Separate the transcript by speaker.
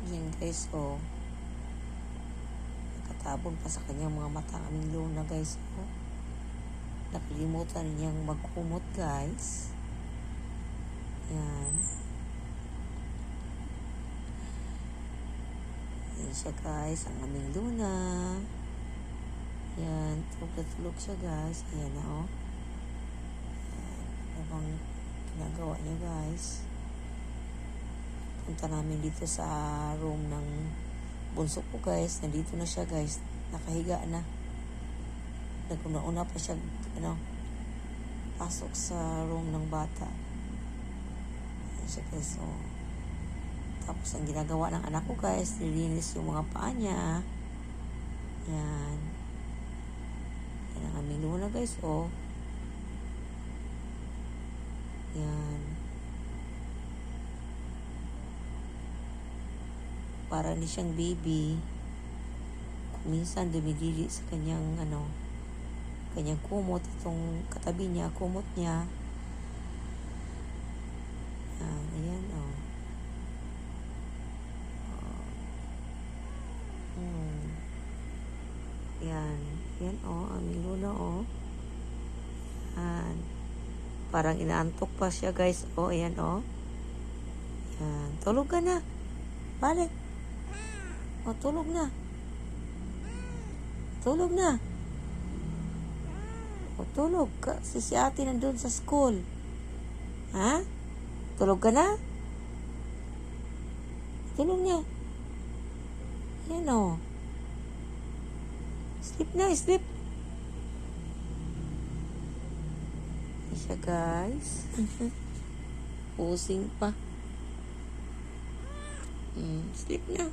Speaker 1: Yan guys, oh. Nakatabon pa sa kanyang mga mata ang aming Luna guys, oh. Nakalimutan niyang magkumot guys. Yan. Yan siya guys, ang aming Luna. Yan, tulog na tulog siya guys. Ayan na, oh. Habang ginagawa niya guys. Punta namin dito sa room ng bunso ko guys. Nandito na siya guys. Nakahiga na. Naguna-una pa siya, pasok sa room ng bata. Ayan siya guys, oh. Tapos ang ginagawa ng anak ko guys, nilinis yung mga paa niya. Yan. Yan ang aming Luna guys, oh. Yan. Para ni siyang baby. Minsan dumidili sa kanyang kanyang kumot, itong katabi niya, kumot niya. Ayan, oh. Yan. Yan, oh, aming Luna, oh. Yan. Parang inaantok pa siya, guys. Oh, ayan, oh. Yan. Tulog ka na. Balik. Oh, tulog na. Tulog na. O, tulog ka. Si ate nandun sa school. Ha? Tulog ka na? Tulog niya. Yan o. Sleep na, sleep. Yan siya guys. Pusing pa. Sleep na.